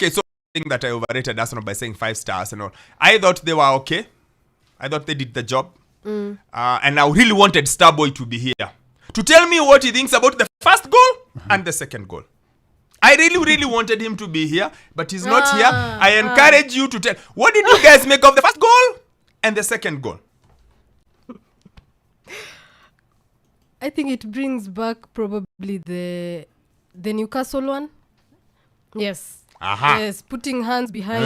Okay, so I think that I overrated Arsenal by saying 5 stars and all. I thought they were okay. I thought they did the job. And I really wanted Starboy to be here to tell me what he thinks about the first goal and the second goal. I really wanted him to be here, but he's not here. I encourage you to tell. What did you guys make of the first goal and the second goal? I think it brings back probably the Newcastle one. Yes. Yes, putting hands behind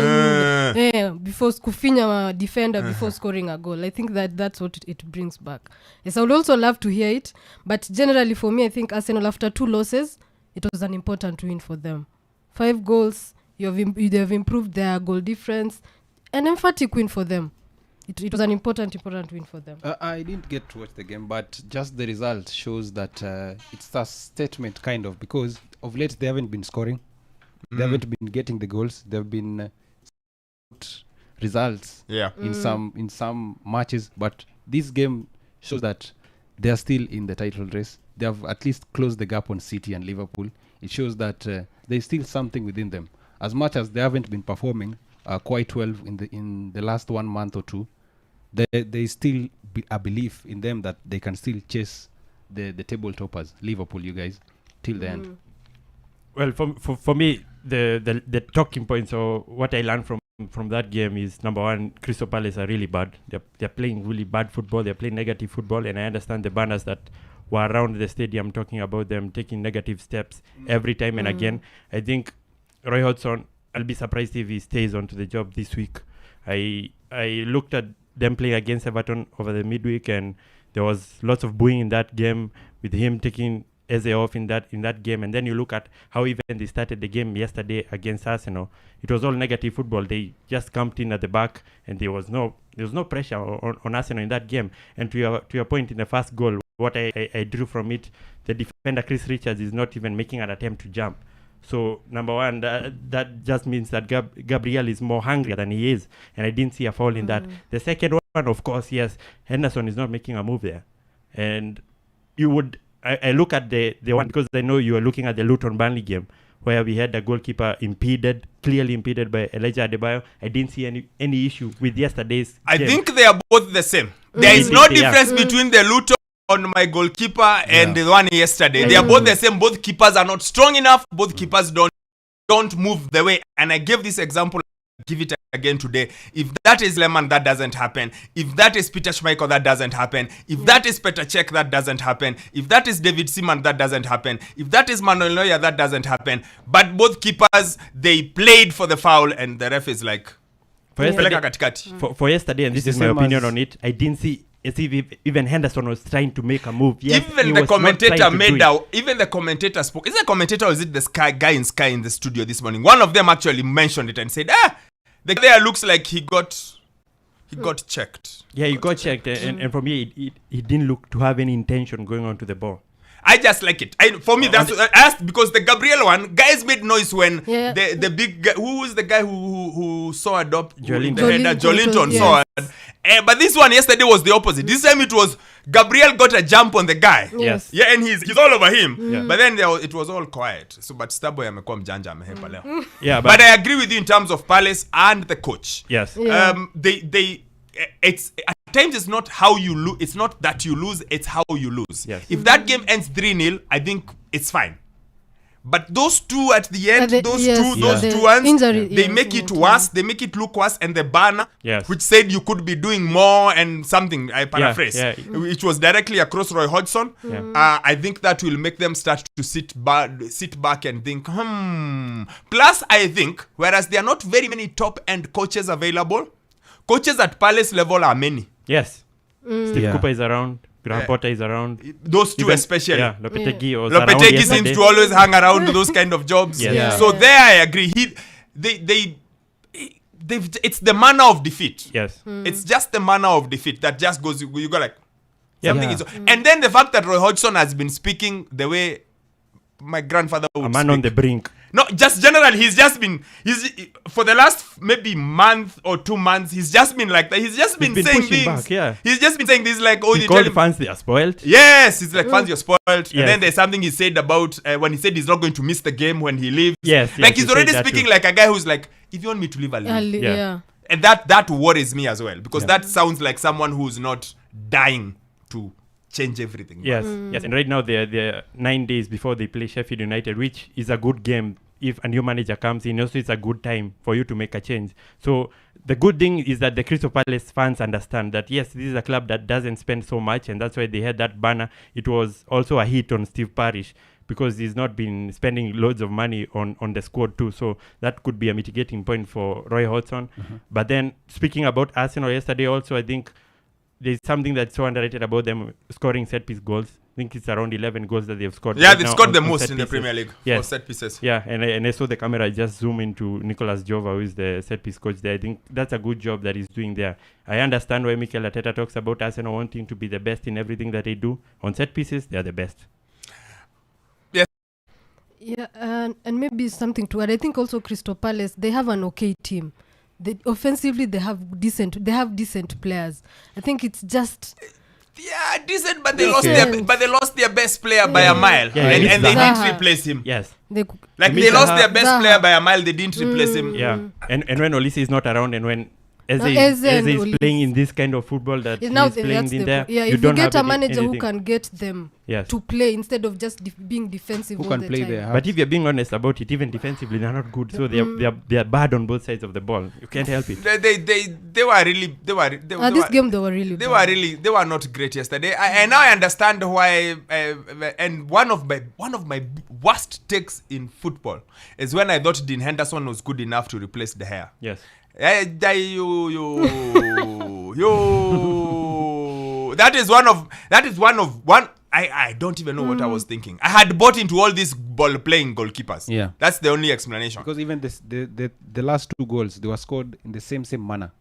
before Kufinya defender before scoring a goal. I think that's what it brings back. Yes, I would also love to hear it, but generally for me, I think Arsenal after 2 losses, it was an important win for them. 5 goals, they have improved their goal difference, an emphatic win for them. It was an important win for them. I didn't get to watch the game, but just the result shows that it's a statement kind of, because of late they haven't been scoring. They haven't been getting the goals. There have been results in some matches, but this game shows that they are still in the title race. They have at least closed the gap on City and Liverpool. It shows that there's still something within them. As much as they haven't been performing quite well in the last 1 month or two, there is still a belief in them that they can still chase the table toppers, Liverpool, you guys, till the end. Well, for me, the talking points or what I learned from that game is, number one, Crystal Palace are really bad. They're playing really bad football. They're playing negative football, and I understand the banners that were around the stadium talking about them taking negative steps every time and again. I think Roy Hodgson, I'll be surprised if he stays onto the job this week. I looked at them playing against Everton over the midweek, and there was lots of booing in that game with him taking Eze off in that game. And then you look at how even they started the game yesterday against Arsenal. It was all negative football. They just camped in at the back, and there was no pressure on Arsenal in that game. And to your point in the first goal, what I drew from it, the defender Chris Richards is not even making an attempt to jump. So number one, that just means that Gabriel is more hungry than he is, and I didn't see a foul in that. The second one, of course, yes, Henderson is not making a move there, and you would. I look at the one, because I know you are looking at the Luton Burnley game where we had the goalkeeper clearly impeded by Elijah Adebayo. I didn't see any issue with yesterday's game. I think they are both the same. There is no difference between the Luton on my goalkeeper and the one yesterday. They are both the same. Both keepers are not strong enough. Both keepers don't move the way. And I gave this example. Give it again today. If that is Lehmann, that doesn't happen. If that is Peter Schmeichel, that doesn't happen. If that is Petr Cech, that doesn't happen. If that is David Seaman, that doesn't happen. If that is Manuel Neuer, that doesn't happen. But both keepers, they played for the foul, and the ref is like, for yesterday, and this is my opinion on it, I didn't see as if even Henderson was trying to make a move. Yes, even the commentator spoke. Is it a commentator or is it the guy in Sky in the studio this morning? One of them actually mentioned it and said, the guy there looks like he got checked. Yeah, he got checked. And for me, he didn't look to have any intention going on to the ball. I just like it. For me, that's I asked, because the Gabriel one, guys made noise when the big guy, who was the guy who saw a dop? Jolinton saw it. But this one yesterday was the opposite. This time it was Gabriel got a jump on the guy. Yes. Yeah, and he's all over him. But then it was all quiet. So, but Starboy amekuwa mjanja amehepa leo. Yeah, but I agree with you in terms of Palace and the coach. Yes. It's at times it's not how you lose. It's not that you lose. It's how you lose. Yes. If that game ends 3-0, I think it's fine. But those two at the end, those two ones, injury, they make it worse. They make it look worse. And the banner, which said you could be doing more and something, I paraphrase, which was directly across Roy Hodgson. I think that will make them start to sit back and think, Plus, I think, whereas there are not very many top-end coaches available, coaches at Palace level are many. Yes. Steve Cooper is around. Graham Potter is around. Those two especially. Yeah, Lopetegui seems to always hang around those kind of jobs. So there I agree. It's the manner of defeat. Yes. It's just the manner of defeat that just goes, you go like, something is. And then the fact that Roy Hodgson has been speaking the way my grandfather would A man speak. on the brink. No, just generally, he's for the last maybe month or 2 months, he's just been like that. He's just been been saying pushing things. back, yeah. He's just been saying this like, oh, He you called tell him. fans they are spoiled. Yes, it's like fans, you're spoiled. And Yes. then there's something he said about when he said he's not going to miss the game when he leaves. Yes, like yes, he's he already said that speaking too. like a guy who's like, if you want me to leave, I'll leave. Yeah. And that worries me as well, because that sounds like someone who's not dying to change everything. Yes, yes. And right now they're 9 days before they play Sheffield United, which is a good game. If a new manager comes in, also it's a good time for you to make a change. So the good thing is that the Crystal Palace fans understand that, yes, this is a club that doesn't spend so much, and that's why they had that banner. It was also a hit on Steve Parish, because he's not been spending loads of money on the squad too. So that could be a mitigating point for Roy Hodgson. But then, speaking about Arsenal yesterday also, I think there's something that's so underrated about them scoring set-piece goals. I think it's around 11 goals that they've scored. Yeah, right they've now scored on- the on most set in the pieces. Premier League for Yes. set pieces. Yeah, and I saw the camera just zoom into Nicolas Jova, who is the set-piece coach there. I think that's a good job that he's doing there. I understand why Mikel Arteta talks about Arsenal wanting to be the best in everything that they do. On set pieces, they're the best. Yeah, and maybe something to add. I think also Crystal Palace, they have an okay team. Offensively, they have decent players. I think it's just Yeah, decent, but they Decent. lost their best player by a mile, Yeah, and it's they Zaha. didn't replace him. Yes. they Like Miss they lost Zaha. their best Zaha. player by a mile, they didn't replace him. Yeah. And when Olise is not around, and when Eze Eze and is Olise. playing in this kind of football that he's now playing that's in the there, yeah. you If you don't get have a manager who anything. can get them Yes. to play instead of just being defensive Who all can the play time. there? But if you're being honest about it, even defensively, they're not good. So they're bad on both sides of the ball. You can't help it. They were really they This game they were really bad. they were not great yesterday. And now I understand why. And one of my worst takes in football is when I thought Dean Henderson was good enough to replace De Gea. Yes. That is one of I don't even know what I was thinking. I had bought into all these ball playing goalkeepers. Yeah. That's the only explanation. Because even the last 2 goals, they were scored in the same manner.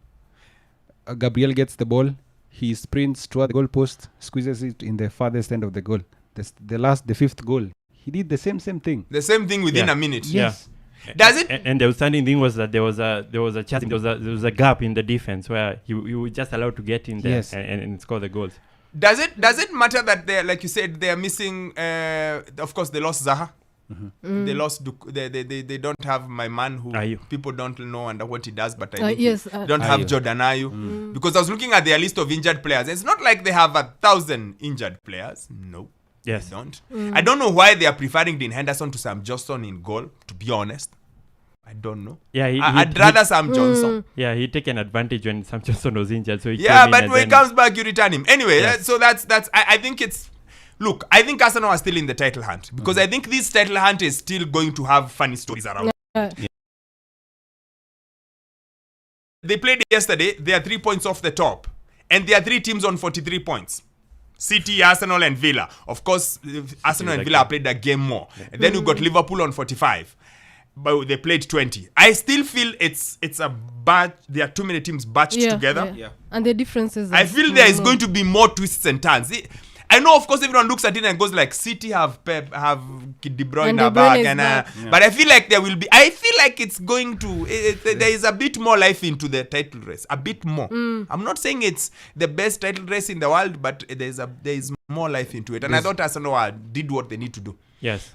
Gabriel gets the ball, he sprints toward the goal post, squeezes it in the farthest end of the goal. The 5th goal, he did the same thing. The same thing within Yeah. a minute. Yes. Does it? And the outstanding thing was that there was a chance, there was a gap in the defense where he was just allowed to get in there Yes. and score the goals. Does it matter that they're, like you said, they're missing? Of course, they lost Zaha. They lost. They don't have my man who Ayew. people don't know and what he does, but I think Yes, they don't have Ayew. Jordan Ayew. Because I was looking at their list of injured players. It's not like they have 1,000 injured players. No. Yes. They don't. I don't know why they are preferring Dean Henderson to Sam Johnson in goal, to be honest. I don't know. Yeah, I'd rather Sam Johnson. Yeah, he taken advantage when Sam Johnson was injured. So he Yeah, came in but and when he then- comes back, you return him. Anyway, Yes. so that's I think it's... Look, I think Arsenal are still in the title hunt. Because I think this title hunt is still going to have funny stories around. They played yesterday. They are 3 points off the top. And there are 3 teams on 43 points. City, Arsenal, and Villa. Of course, Arsenal and like Villa have played that game more. And then you got Liverpool on 45. But they played 20. I still feel it's a batch. There are too many teams batched together. Yeah. And the differences. I feel there is going to be more twists and turns. I know, of course, everyone looks at it and goes like, City have Pep, have De Bruyne And De Bruyne back, is and back. but I feel like there will be. I feel like it's going to. There is a bit more life into the title race. A bit more. I'm not saying it's the best title race in the world, but there is more life into it. And I thought Arsenal did what they need to do. Yes.